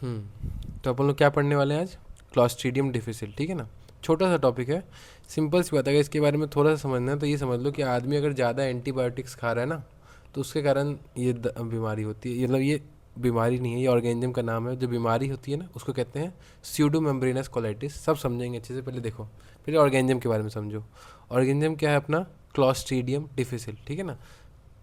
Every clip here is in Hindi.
तो अपन लोग क्या पढ़ने वाले हैं आज? क्लॉस्ट्रीडियम डिफिसिल, ठीक है ना। छोटा सा टॉपिक है, सिंपल सी बात है। अगर इसके बारे में थोड़ा सा समझना है तो ये समझ लो कि आदमी अगर ज़्यादा एंटीबायोटिक्स खा रहा है ना, तो उसके कारण ये बीमारी होती है। मतलब ये बीमारी नहीं है, ये ऑर्गेनिज्म का नाम है। जो बीमारी होती है ना, उसको कहते हैं स्यूडो मेम्ब्रेनस कोलाइटिस। सब समझेंगे अच्छे से। पहले देखो, पहले ऑर्गेनिज्म के बारे में समझो। ऑर्गेनिज्म क्या है अपना? क्लॉस्ट्रीडियम डिफिसिल, ठीक है ना।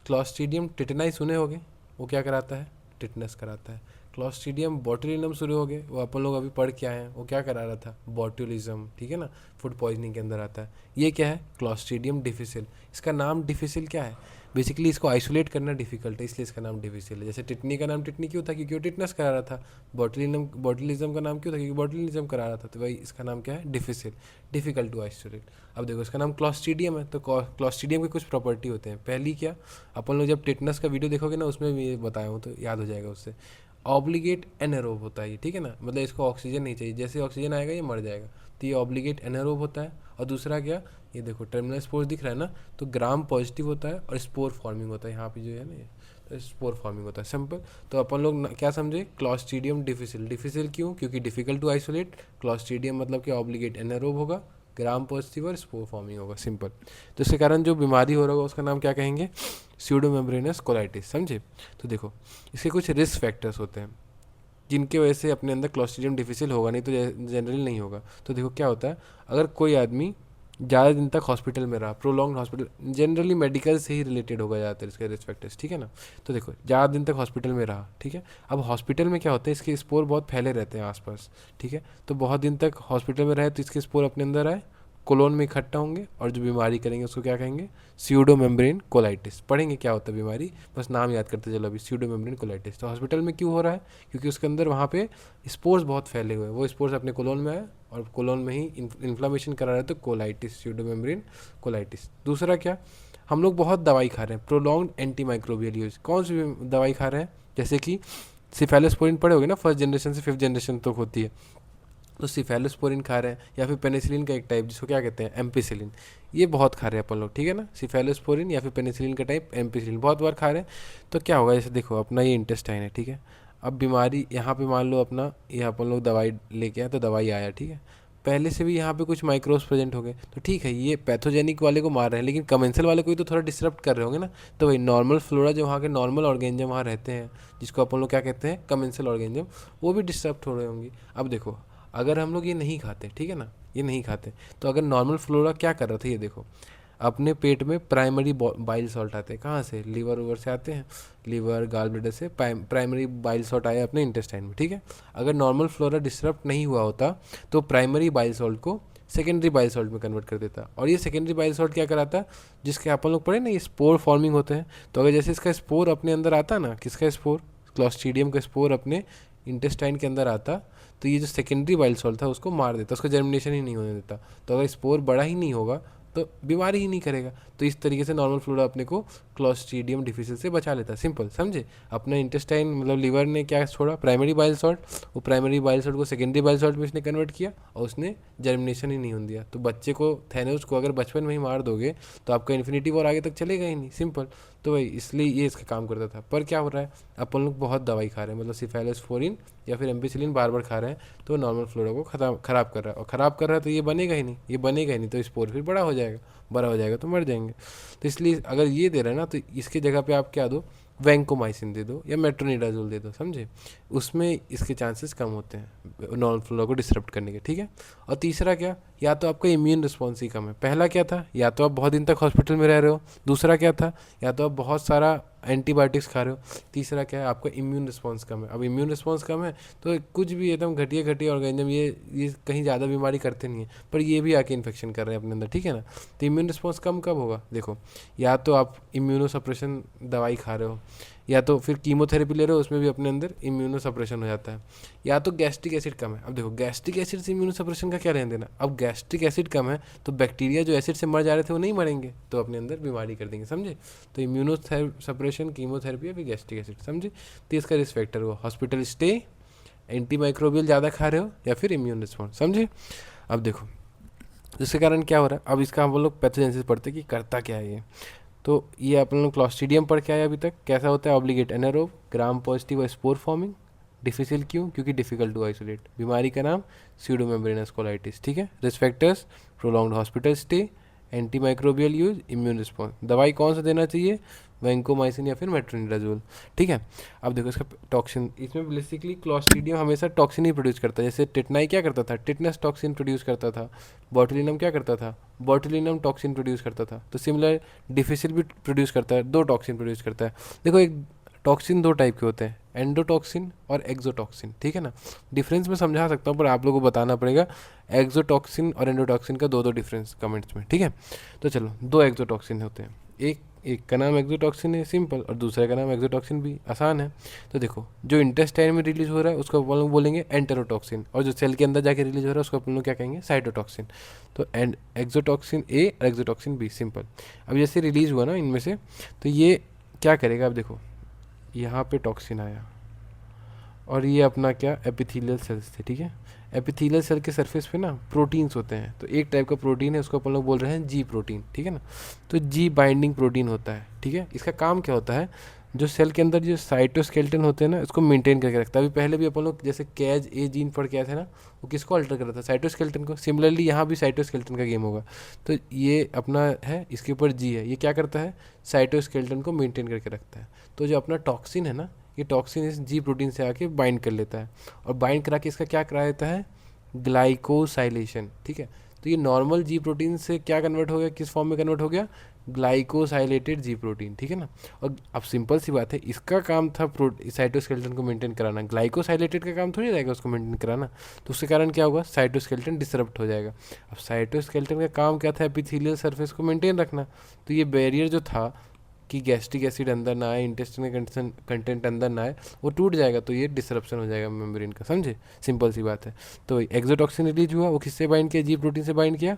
क्लॉस्ट्रीडियम टिटेनाई सुने होगे, वो क्या कराता है? टिटनेस कराता है। क्लॉस्ट्रीडियम बॉटुलिनम सुने होगे, वो अपन लोग अभी पढ़ के आए हैं, वो क्या करा रहा था? बॉटुलिज्म, ठीक है ना। फूड पॉइजनिंग के अंदर आता है। ये क्या है? Clostridium difficile. इसका नाम डिफिसिल क्या है? बेसिकली इसको आइसोलेट करना डिफिकल्ट है, इसलिए इसका नाम डिफिसिल है। जैसे टिटनी का नाम टिटनी क्यों था? क्योंकि वो टिटनेस करा रहा था। बॉटुलिज्म का नाम क्यों था? क्योंकि बॉटुलिज्म करा रहा था। तो भाई इसका नाम क्या है? Difficile, difficult to isolate. अब देखो, इसका नाम क्लॉस्ट्रीडियम है, तो क्लॉस्ट्रीडियम के कुछ प्रॉपर्टी होते हैं। पहली क्या? अपन लोग जब टिटनेस का वीडियो देखोगे ना, उसमें भी ये बताया हूँ तो याद हो जाएगा उससे। ऑब्लिगेट एनारोब होता है ये, ठीक है ना। मतलब इसको ऑक्सीजन नहीं चाहिए, जैसे ऑक्सीजन आएगा ये मर जाएगा। तो ये ऑब्लिगेट एनारोब होता है। और दूसरा क्या? ये देखो टर्मिनल स्पोर दिख रहा है ना, तो ग्राम पॉजिटिव होता है और स्पोर फॉर्मिंग होता है यहाँ पे जो है ना ये, तो स्पोर फॉर्मिंग होता है, सिंपल। तो अपन लोग क्या समझे? Clostridium difficile. डिफिसिल क्यों? क्योंकि डिफिकल्ट टू आइसोलेट। क्लॉस्ट्रीडियम मतलब कि ऑब्लिगेट एनारोब होगा, ग्राम पॉजिटिव और स्पोर फॉर्मिंग होगा, सिंपल। तो इसके कारण जो बीमारी हो रहा होगा उसका नाम क्या कहेंगे? स्यूडोमेम्ब्रेनस कोलाइटिस, समझे। तो देखो, इसके कुछ रिस्क फैक्टर्स होते हैं जिनके वजह से अपने अंदर क्लॉस्ट्रीडियम डिफिसिल होगा, नहीं तो जनरली नहीं होगा। तो देखो क्या होता है, अगर कोई आदमी ज़्यादा दिन तक हॉस्पिटल में रहा, प्रोलॉन्ग हॉस्पिटल, जनरली मेडिकल से ही रिलेटेड होगा ज़्यादातर इसके रिस्क फैक्टर्स, ठीक है ना। तो देखो ज़्यादा दिन तक हॉस्पिटल में रहा, ठीक है। अब हॉस्पिटल में क्या होता है, इसके स्पोर बहुत फैले रहते हैं आसपास, ठीक है। तो बहुत दिन तक हॉस्पिटल में रहे तो इसके स्पोर अपने अंदर आए, कोलोन में इकट्ठा होंगे और जो बीमारी करेंगे उसको क्या कहेंगे? Pseudo membrane colitis. पढ़ेंगे क्या होता है बीमारी, बस नाम याद करते चलो अभी, स्यूडो मेम्ब्रेन कोलाइटिस। तो हॉस्पिटल में क्यों हो रहा है? क्योंकि उसके अंदर वहाँ पे स्पोर्स बहुत फैले हुए हैं, वो स्पोर्स अपने कोलोन में आए और कोलोन में ही इन्फ्लामेशन करा रहे, तो कोलाइटिस, स्यूडो मेम्ब्रेन कोलाइटिस। दूसरा क्या? हम लोग बहुत दवाई खा रहे हैं, प्रोलॉन्ग एंटी माइक्रोबियल यूज। कौन सी दवाई खा रहे हैं? जैसे कि सिफेलोस्पोरिन पढ़े होगे ना, फर्स्ट जनरेशन से फिफ्थ जनरेशन तक होती है, तो सिफेलोस्पोरिन खा रहे हैं, या फिर पेनिसिलिन का एक टाइप जिसको क्या कहते हैं? एम्पिसिलिन। ये बहुत खा रहे हैं अपन लोग, ठीक है ना। सिफेलोस्पोरिन या फिर पेनिसिलिन का टाइप एम्पिसिलिन बहुत बार खा रहे हैं। तो क्या होगा, जैसे देखो अपना ये इंटेस्टाइन है, ठीक है। अब बीमारी यहाँ पे मान लो अपना, ये अपन लोग दवाई लेके आए तो दवाई आया, ठीक है। पहले से भी यहाँ पे कुछ माइक्रोब्स प्रेजेंट हो गए, तो ठीक है ये पैथोजेनिक वाले को मार रहे हैं, लेकिन कमेंसल वाले को ही तो थोड़ा डिस्टर्ब कर रहे होंगे ना। तो वही नॉर्मल फ्लोरा जो वहाँ के नॉर्मल ऑर्गेनिज्म वहाँ रहते हैं, जिसको अपन लोग क्या कहते हैं? कमेंसल ऑर्गेनिज्म, वो भी डिस्टर्ब हो रहे होंगे। अब देखो, अगर हम लोग ये नहीं खाते, ठीक है ना, ये नहीं खाते, तो अगर नॉर्मल फ्लोरा क्या कर रहा था, ये देखो अपने पेट में प्राइमरी बाइल सॉल्ट आते हैं, कहाँ से? लीवर ओवर से आते हैं, लीवर गाल ब्लैडर से प्राइमरी बाइल सॉल्ट आए अपने इंटेस्टाइन में, ठीक है। अगर नॉर्मल फ्लोरा डिस्टर्ब नहीं हुआ होता तो प्राइमरी बाइल सॉल्ट को सेकेंडरी बाइल सॉल्ट में कन्वर्ट कर देता, और ये सेकेंडरी बाइल सॉल्ट क्या कराता? जिसके अपन लोग पढ़े ना, ये स्पोर फॉर्मिंग होते हैं। तो अगर जैसे इसका स्पोर अपने अंदर आता ना, किसका स्पोर? क्लॉस्ट्रीडियम का स्पोर अपने इंटेस्टाइन के अंदर आता, तो ये जो सेकेंडरी बाइल सॉल्ट था उसको मार देता, उसको जर्मिनेशन ही नहीं होने देता। तो अगर स्पोर बड़ा ही नहीं होगा तो बीमारी ही नहीं करेगा। तो इस तरीके से नॉर्मल फ्लोरा अपने को क्लॉस्ट्रीडियम डिफिसिल से बचा लेता है, सिंपल, समझे। अपना इंटेस्टाइन मतलब लीवर ने क्या छोड़ा? Primary bile salt. वो प्राइमरी बाइल सॉल्ट को सेकेंडरी बाइल सॉल्ट में उसने कन्वर्ट किया और उसने जर्मिनेशन ही नहीं होने दिया। तो बच्चे को, थैनोस को अगर बचपन में ही मार दोगे तो आपका इन्फिनिटी वॉर आगे तक चलेगा ही नहीं, सिंपल। तो भाई इसलिए ये इसका काम करता था। पर क्या हो रहा है, अपन लोग बहुत दवाई खा रहे हैं, मतलब सिफेलोस्पोरिन या फिर एम्पिसिलिन बार बार खा रहे हैं, तो नॉर्मल फ्लोरा को खराब कर रहा है, और ख़राब कर रहा है तो ये बनेगा ही नहीं, ये बनेगा ही नहीं, तो स्पोर फिर बड़ा हो जाएगा तो मर जाएंगे। तो इसलिए अगर ये दे रहा है ना, तो इसके जगह पे आप क्या दो? वैंकोमाइसिन दे दो या मेट्रोनिडाजोल दे दो, समझे। उसमें इसके चांसेस कम होते हैं नॉन फ्लोरा को डिस्टर्ब करने के, ठीक है। और तीसरा क्या? या तो आपका इम्यून रिस्पॉन्स ही कम है। पहला क्या था? या तो आप बहुत दिन तक हॉस्पिटल में रह रहे हो। दूसरा क्या था? या तो आप बहुत सारा एंटीबायोटिक्स खा रहे हो। तीसरा क्या है? आपका इम्यून रिस्पॉन्स कम है। अब इम्यून रिस्पॉन्स कम है तो कुछ भी एकदम घटिया घटिया ऑर्गेनिज्म ये कहीं ज़्यादा बीमारी करते नहीं है, पर ये भी आके इन्फेक्शन कर रहे हैं अपने अंदर, ठीक है ना। तो इम्यून रिस्पॉन्स कम कब होगा? देखो, या तो आप इम्यूनो सप्रेशन दवाई खा रहे हो, या तो फिर कीमोथेरेपी ले रहे हो, उसमें भी अपने अंदर इम्यूनो सप्रेशन हो जाता है, या तो गैस्ट्रिक एसिड कम है। अब देखो गैस्ट्रिक एसिड से इम्यूनो सप्रेशन का क्या लेना देना? अब गैस्ट्रिक एसिड कम है तो बैक्टीरिया जो एसिड से मर जा रहे थे वो नहीं मरेंगे, तो अपने अंदर बीमारी कर देंगे, समझे। तो इम्यूनो सप्रेशन, कीमोथेरेपी या फिर गैस्ट्रिक एसिड, समझे। तो इसका रिस्क फैक्टर हुआ हॉस्पिटल स्टे, एंटी माइक्रोबियल ज़्यादा खा रहे हो, या फिर इम्यून रिस्पॉन्स, समझे। अब देखो जिसके कारण क्या हो रहा है, अब इसका हम लोग पैथोजेनेसिस पढ़ते कि करता क्या है ये। तो ये अपन लोग क्लॉस्ट्रीडियम पढ़ के आए अभी तक, कैसा होता है? ऑब्लिगेट एनारोब, ग्राम पॉजिटिव और स्पोर फॉर्मिंग, डिफिसिल क्यों? क्योंकि डिफिकल्ट टू आइसोलेट। बीमारी का नाम स्यूडोमेम्ब्रेनस कोलाइटिस, ठीक है। Risk factors, prolonged hospital stay, anti microbial use, immune response. दवाई कौन सा देना चाहिए? वैंकोमाइसिन या फिर मेट्रोनिडाजोल, ठीक है। अब देखो इसका टॉक्सिन, इसमें बेसिकली क्लॉस्ट्रीडियम हमेशा टॉक्सिन ही प्रोड्यूस करता है। जैसे टिटनाई क्या करता था? टिटनस टॉक्सिन प्रोड्यूस करता था। बॉटुलिनम क्या करता था? बॉटुलिनम टॉक्सिन प्रोड्यूस करता था। तो सिमिलर डिफिसिल भी प्रोड्यूस करता है, दो टॉक्सिन प्रोड्यूस करता है। देखो एक टॉक्सिन दो टाइप के होते हैं, एंडोटॉक्सिन और एक्सोटॉक्सिन, ठीक है ना। डिफरेंस मैं समझा सकता हूँ पर आप लोगों को बताना पड़ेगा एक्सोटॉक्सिन और एंडोटॉक्सिन का दो डिफरेंस कमेंट्स में, ठीक है। तो चलो, दो एक्सोटॉक्सिन होते हैं, एक एक का नाम एक्सोटॉक्सिन है सिंपल, और दूसरे का नाम एक्सोटॉक्सिन भी आसान है। तो देखो जो इंटेस्टाइन में रिलीज हो रहा है उसको अपन लोग बोलेंगे एंटेरोटॉक्सिन, और जो सेल के अंदर जाके रिलीज हो रहा है उसको अपन लोग क्या कहेंगे? साइटोटॉक्सिन। तो एंड एक्सोटॉक्सिन ए और एक्सोटॉक्सिन बी, सिंपल। अब जैसे रिलीज हुआ ना इनमें से, तो ये क्या करेगा? अब देखो यहाँ पे टॉक्सिन आया और ये अपना क्या एपिथेलियल सेल्स थे, ठीक है। एपिथेलियल सेल के सरफेस पे ना प्रोटीन्स होते हैं, तो एक टाइप का प्रोटीन है उसको अपन लोग बोल रहे हैं जी प्रोटीन, ठीक है ना। तो जी बाइंडिंग प्रोटीन होता है, ठीक है। इसका काम क्या होता है? जो सेल के अंदर जो साइटोस्केलेटन होते हैं ना, इसको मेंटेन करके रखता है। अभी पहले भी अपन लोग जैसे कैज ए जीन पढ़ के आए थे ना, वो किसको अल्टर कर रहा था? साइटोस्केलेटन को। सिमिलरली यहाँ भी साइटोस्केलेटन का गेम होगा। तो ये अपना है, इसके ऊपर जी है, ये क्या करता है? साइटोस्केलेटन को मेंटेन करके रखता है। तो जो अपना टॉक्सिन है ना, ये टॉक्सिन इस जी प्रोटीन से आके बाइंड कर लेता है, और बाइंड करा के इसका क्या करा देता है? ग्लाइकोसाइलेशन, ठीक है। तो ये नॉर्मल जी प्रोटीन से क्या कन्वर्ट हो गया? किस फॉर्म में कन्वर्ट हो गया? ग्लाइकोसाइलेटेड जी प्रोटीन, ठीक है ना। और अब सिंपल सी बात है, इसका काम था साइटोस्केलेटन को मेंटेन कराना, ग्लाइकोसाइलेटेड का काम थोड़ी रहेगा उसको मेंटेन कराना। तो उसके कारण क्या होगा? साइटोस्केलेटन डिसरप्ट हो जाएगा। अब साइटोस्केलेटन का काम क्या था? एपिथेलियल सरफेस को मेंटेन रखना। तो ये बैरियर जो था कि गैस्ट्रिक एसिड अंदर ना आए, इंटेस्टाइन का कंटेंट अंदर ना आए, वो टूट जाएगा, तो ये डिसरप्शन हो जाएगा मेम्ब्रेन का, समझे? सिंपल सी बात है। तो एक्सोटॉक्सिन रिलीज हुआ, वो किससे बाइंड किया? जी प्रोटीन से बाइंड किया।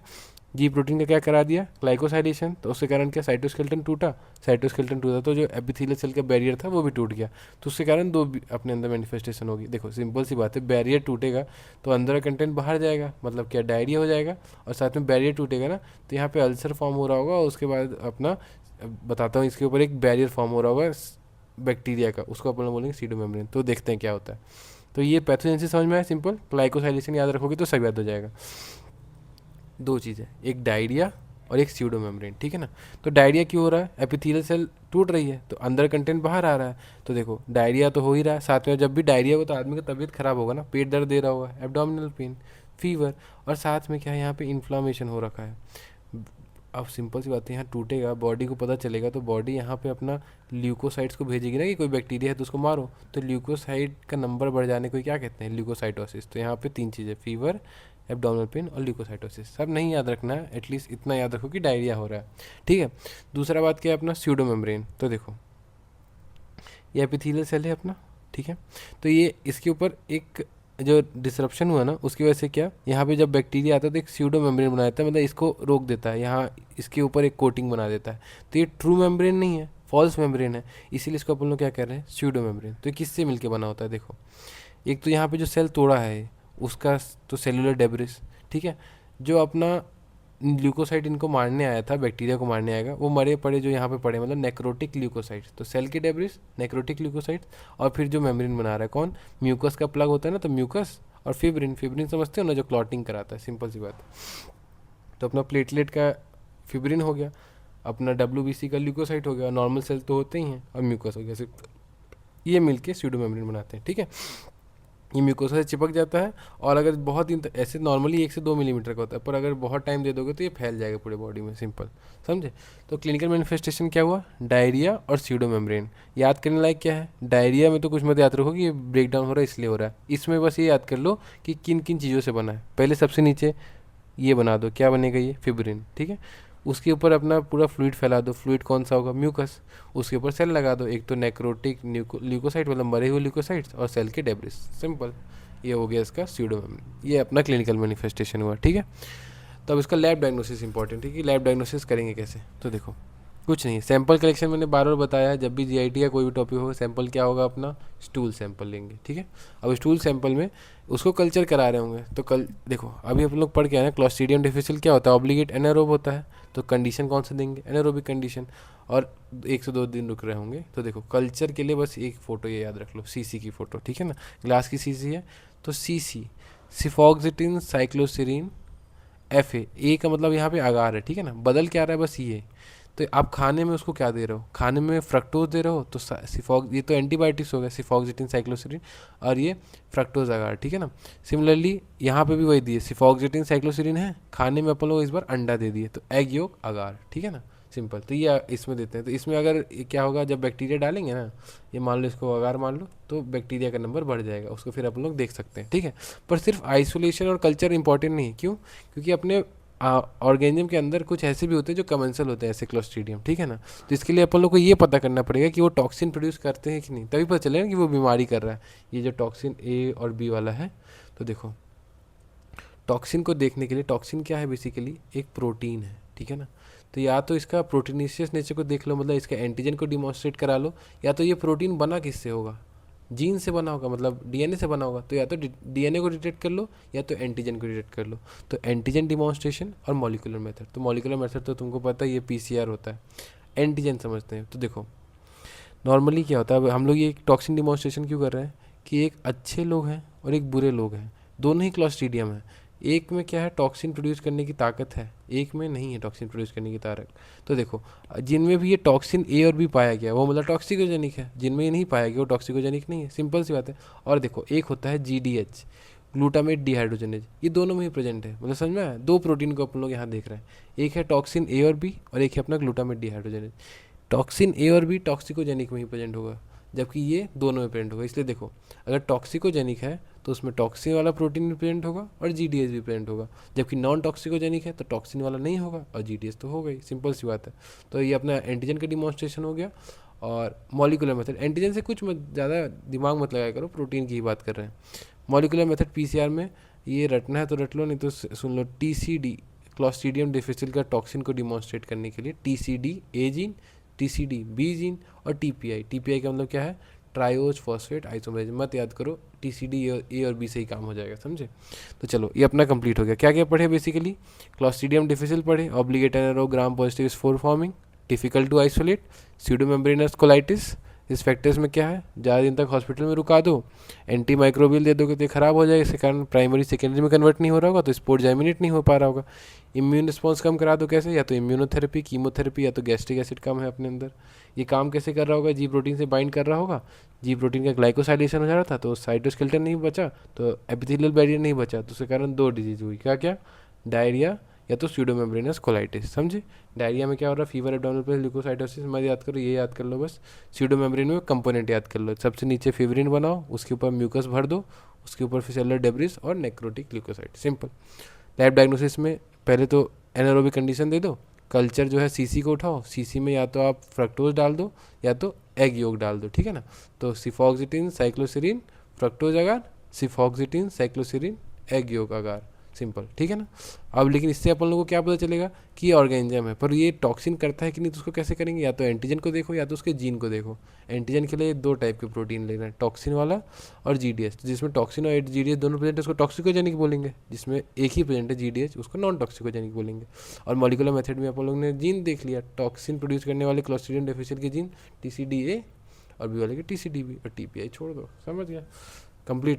जी प्रोटीन का क्या करा दिया? ग्लाइकोसाइलेशन। तो उसके कारण क्या? साइटोस्केलेटन टूटा। साइटोस्केलेटन टूटा तो जो एपिथेलियल सेल का बैरियर था वो भी टूट गया। तो उसके कारण दो अपने अंदर मैनिफेस्टेशन होगी। देखो सिंपल सी बात है, बैरियर टूटेगा तो अंदर का कंटेंट बाहर जाएगा, मतलब क्या? डायरिया हो जाएगा। और साथ में बैरियर टूटेगा ना, तो यहाँ पे अल्सर फॉर्म हो रहा होगा, और उसके बाद अपना बताता हूँ, इसके ऊपर एक बैरियर फॉर्म हो रहा होगा बैक्टीरिया का, उसको अपन लोग बोलेंगे सीडोमेम्ब्रेन। तो देखते हैं क्या होता है। तो ये पैथोजेनेसिस समझ में आया सिंपल। ग्लाइकोसाइलेशन याद रखोगे तो सब याद हो जाएगा। दो चीज़ें, एक डायरिया और एक स्यूडोमेम्ब्रेन, ठीक है ना। तो डायरिया क्यों हो रहा है? एपिथेलियल सेल टूट रही है तो अंदर कंटेंट बाहर आ रहा है। तो देखो डायरिया तो हो ही रहा है, साथ में जब भी डायरिया हो तो आदमी का तबीयत खराब होगा ना, पेट दर्द दे रहा होगा, एब्डोमिनल पेन, फीवर, और साथ में क्या है? यहाँ पे इन्फ्लामेशन हो रखा है। अब सिंपल सी बात है, यहाँ टूटेगा, बॉडी को पता चलेगा, तो बॉडी यहाँ पे अपना ल्यूकोसाइड्स को भेजेगी ना कि कोई बैक्टीरिया है तो उसको मारो। तो ल्यूकोसाइड का नंबर बढ़ जाने को क्या कहते हैं? ल्यूकोसाइटोसिस। तो यहाँ पे तीन चीज़ें, फीवर, एब्डोमिनल पेन और ल्यूकोसाइटोसिस। सब नहीं याद रखना है, एटलीस्ट इतना याद रखो कि डायरिया हो रहा है, ठीक है। दूसरा बात क्या है? अपना स्यूडोमेम्ब्रेन। तो देखो ये एपिथेलियल सेल है अपना, ठीक है। तो ये इसके ऊपर एक जो डिसरप्शन हुआ ना, उसकी वजह से क्या, यहाँ पे जब बैक्टीरिया आता है तो एक स्यूडो मेम्ब्रेन बना देता है, मतलब इसको रोक देता है, यहाँ इसके ऊपर एक कोटिंग बना देता है। तो ये ट्रू मेम्ब्रेन नहीं है, फॉल्स मेम्ब्रेन है, इसीलिए इसको अपन लोग क्या कह रहे हैं? Pseudo membrane. तो ये किससे मिलके बना होता है? देखो एक तो यहाँ पे जो सेल तोड़ा है उसका तो सेलुलर डेब्रिस, ठीक है। जो अपना ल्यूकोसाइट इनको मारने आया था, बैक्टीरिया को मारने आएगा, वो मरे पड़े जो यहाँ पे पड़े, मतलब नेक्रोटिक ल्यूकोसाइट्स। तो सेल की डेब्रिस, नेक्रोटिक ल्यूकोसाइट्स, और फिर जो मेम्ब्रेन बना रहा है कौन? म्यूकस का प्लग होता है ना, तो म्यूकस और फिब्रिन। फिब्रिन समझते हो ना, जो क्लॉटिंग कराता है, सिंपल सी बात। तो अपना प्लेटलेट का फिब्रिन हो गया, अपना WBC का ल्यूकोसाइट हो गया, नॉर्मल सेल तो होते ही हैं, और म्यूकस हो गया, सिर्फ ये मिलके स्यूडो मेम्ब्रेन बनाते हैं, ठीक है। ये म्यूकोसा से चिपक जाता है, और अगर बहुत दिन तक ऐसे नॉर्मली 1 से 2 मिलीमीटर का होता है, पर अगर बहुत टाइम दे दोगे तो ये फैल जाएगा पूरे बॉडी में, सिंपल, समझे। तो क्लिनिकल मैनिफेस्टेशन क्या हुआ? डायरिया और स्यूडो मेम्ब्रेन। याद करने लायक क्या है? डायरिया में तो कुछ मत याद रखो कि ये ब्रेक डाउन हो रहा है इसलिए हो रहा है, इसमें बस ये याद कर लो कि किन किन चीज़ों से बना है। पहले सबसे नीचे ये बना दो, क्या बनेगा? ये फिब्रिन, ठीक है। उसके ऊपर अपना पूरा फ्लूइड फैला दो, फ्लूइड कौन सा होगा? म्यूकस। उसके ऊपर सेल लगा दो, एक तो नेक्रोटिक ल्यूकोसाइट, मतलब मरे हुए ल्यूकोसाइट्स, और सेल के डेब्रिस, सिंपल। ये हो गया इसका स्यूडोमेम्ब्रेन, ये अपना क्लिनिकल मैनिफेस्टेशन हुआ, ठीक है। तो अब इसका लैब डायग्नोसिस इंपॉर्टेंट है कि लैब डायग्नोसिस करेंगे कैसे। तो देखो कुछ नहीं, सैंपल कलेक्शन मैंने बार बार बताया है, जब भी जीआईटी का कोई भी टॉपिक होगा सैंपल क्या होगा अपना, स्टूल सैंपल लेंगे, ठीक है। अब स्टूल सैंपल में उसको कल्चर करा रहे होंगे, तो कल देखो अभी अपन लोग पढ़ के आए हैं क्लॉस्ट्रीडियम डिफिसिल क्या होता है, ऑब्लिगेट एनारोब होता है, तो कंडीशन कौन सा देंगे, एनारोबिक कंडीशन, और 1 से 2 दिन रुक रहे होंगे, तो देखो कल्चर के लिए बस एक फ़ोटो ये याद रख लो, सीसी की फ़ोटो, ठीक है ना, ग्लास की सीसी है, तो सीसी सिफॉक्सिटिन साइक्लोसिरीन ए का मतलब यहाँ पे अगार है, ठीक है ना, बदल क्या आ रहा है बस ये। तो आप खाने में उसको क्या दे रहे हो, खाने में फ्रक्टोज दे रहे हो, तो सिफॉक्स, ये तो एंटीबायोटिक्स हो गया, सिफॉक्सिटिन साइक्लोसिरिन, और ये फ्रक्टोज अगार, ठीक है ना। सिमिलरली यहाँ पे भी वही दिए, सिफॉक्सिटिन साइक्लोसिरिन है, खाने में अपन लोग इस बार अंडा दे दिए, तो एग योक अगार, ठीक है ना, सिंपल। तो ये इसमें देते हैं, तो इसमें अगर क्या होगा जब बैक्टीरिया डालेंगे ना, ये मान लो इसको अगार मान लो, तो बैक्टीरिया का नंबर बढ़ जाएगा, उसको फिर अपन लोग देख सकते हैं, ठीक है। पर सिर्फ आइसोलेशन और कल्चर इंपॉर्टेंट नहीं है, क्यों, क्योंकि अपने ऑर्गेनिज्म के अंदर कुछ ऐसे भी होते हैं जो कमेंसल होते हैं, ऐसे क्लोस्ट्रीडियम, ठीक है ना। तो इसके लिए अपन लोग को ये पता करना पड़ेगा कि वो टॉक्सिन प्रोड्यूस करते हैं कि नहीं, तभी पता चलेगा कि वो बीमारी कर रहा है। ये जो टॉक्सिन ए और बी वाला है, तो देखो टॉक्सिन को देखने के लिए, टॉक्सिन क्या है बेसिकली, एक प्रोटीन है, ठीक है ना। तो या तो इसका प्रोटीनिशियस नेचर को देख लो, मतलब इसका एंटीजन को डिमॉन्स्ट्रेट करा लो, या तो ये प्रोटीन बना किससे होगा, जीन से बना होगा, मतलब डीएनए से बना होगा, तो या तो डीएनए को डिटेक्ट कर लो या तो एंटीजन को डिटेक्ट कर लो। तो एंटीजन डिमॉन्स्ट्रेशन और मॉलिक्यूलर मेथड, तो मॉलिक्यूलर मेथड तो तुमको पता है ये पीसीआर होता है, एंटीजन समझते हैं। तो देखो नॉर्मली क्या होता है, अब हम लोग ये टॉक्सिन डिमॉन्स्ट्रेशन क्यों कर रहे हैं कि एक अच्छे लोग हैं और एक बुरे लोग हैं, दोनों ही क्लॉस्ट्रीडियम है, एक में क्या है टॉक्सिन प्रोड्यूस करने की ताकत है, एक में नहीं है टॉक्सिन प्रोड्यूस करने की ताकत। तो देखो जिनमें भी ये टॉक्सिन ए और बी पाया गया वो मतलब टॉक्सिकोजेनिक है, जिनमें ये नहीं पाया गया वो टॉक्सिकोजेनिक नहीं है, सिंपल सी बात है। और देखो एक होता है GDH, ग्लूटामेट डिहाइड्रोजनेज, ये दोनों में ही प्रेजेंट है, मतलब समझ में आया, दो प्रोटीन को अपन लोग यहाँ देख रहे हैं, एक है टॉक्सिन ए और बी और एक है अपना ग्लूटामेट डिहाइड्रोजनेज। टॉक्सिन ए और बी टॉक्सिकोजेनिक में ही प्रेजेंट होगा, जबकि ये दोनों में प्रेजेंट होगा। इसलिए देखो अगर टॉक्सिकोजेनिक है तो उसमें टॉक्सिन वाला प्रोटीन भी प्रेजेंट होगा और GDH भी प्रेजेंट होगा, जबकि नॉन टॉक्सिकोजेनिक है तो टॉक्सिन वाला नहीं होगा और GDH तो होगा ही, सिंपल सी बात है। तो ये अपना एंटीजन का डिमॉन्स्ट्रेशन हो गया। और मॉलिकुलर मेथड, एंटीजन से कुछ मत ज़्यादा दिमाग मत लगाया करो, प्रोटीन की ही बात कर रहे हैं। मॉलिकुलर मेथड PCR में ये रटना है तो रट लो, नहीं तो सुन लो, TCD क्लॉस्ट्रीडियम डिफिसिल का टॉक्सिन को डिमॉन्स्ट्रेट करने के लिए TCD ए जीन, TCD बी जीन और TPI का मतलब क्या है, ट्रायोज फॉस्फेट आइसोमरेज, मत याद करो, TCD ए और बी से ही काम हो जाएगा, समझे। तो चलो ये अपना कंप्लीट हो गया। क्या क्या पढ़े बेसिकली, क्लॉस्ट्रीडियम डिफिसिल पढ़े, obligate anaerobe gram positive spore forming, difficult to isolate, pseudomembranous colitis, इस फैक्टर्स में क्या है, ज़्यादा दिन तक हॉस्पिटल में रुका दो, एंटी माइक्रोबियल दे दोगे तो ये ख़राब हो जाएगा, इसके कारण प्राइमरी सेकेंडरी में कन्वर्ट नहीं हो रहा होगा, तो स्पोर जैमिनेट नहीं हो पा रहा होगा। इम्यून रिस्पॉन्स कम करा दो, कैसे, या तो इम्यूनोथेरेपी, कीमोथेरेपी, या तो गैस्ट्रिक एसिड कम है अपने अंदर। ये काम कैसे कर रहा होगा, जी प्रोटीन से बाइंड कर रहा होगा, जी प्रोटीन का ग्लाइकोसाइलेशन हो जा रहा था तो साइटोस्केलेटन नहीं बचा, तो एपिथेलियल बैरियर नहीं बचा, तो उसके कारण दो डिजीज हुई, क्या क्या, डायरिया या तो स्यूडोमेम्ब्रेनस कोलाइटिस, समझे। डायरिया में क्या हो रहा है, फीवर, एब्डोमिनल पेन, ल्यूकोसाइटोसिस, मत याद करो, ये याद कर लो बस, स्यूडोमेम्ब्रेन में कंपोनेंट याद कर लो, सबसे नीचे फिब्रिन बनाओ, उसके ऊपर म्यूकस भर दो, उसके ऊपर फिर सेलुलर डेब्रिस और necrotic leukocyte, simple. Lab diagnosis में पहले तो एनारोबिक कंडीशन दे दो, कल्चर जो है सीसी को उठाओ, सीसी में या तो आप फ्रक्टोज डाल दो या तो एग योग डाल दो, ठीक है ना। तो सिफॉक्सिटिन साइक्लोसिरिन फ्रक्टोज अगार, सिफॉक्सिटिन साइक्लोसिरिन एग योग अगार, सिंपल, ठीक है ना। अब लेकिन इससे अपन लोगों को क्या पता चलेगा कि ये ऑर्गेनिज्म है, पर ये टॉक्सिन करता है कि नहीं, तो उसको कैसे करेंगे, या तो एंटीजन को देखो या तो उसके जीन को देखो। एंटीजन के लिए दो टाइप के प्रोटीन लेना है, टॉक्सिन वाला और GDH, तो जिसमें टॉक्सिन और GDH दोनों प्रेजेंट है उसको टॉक्सिकोजेनिक बोलेंगे, जिसमें एक ही प्रेजेंट है GDH उसको नॉन टॉक्सिकोजेनिक बोलेंगे। और मॉलिकुलर मेथड में अपन लोग ने जीन देख लिया, टॉक्सिन प्रोड्यूस करने वाले क्लॉस्ट्रीडियम डिफिसिल के जीन TCDA और बी वाले के TCDB, और TPI छोड़ दो, समझ गया, कंप्लीट।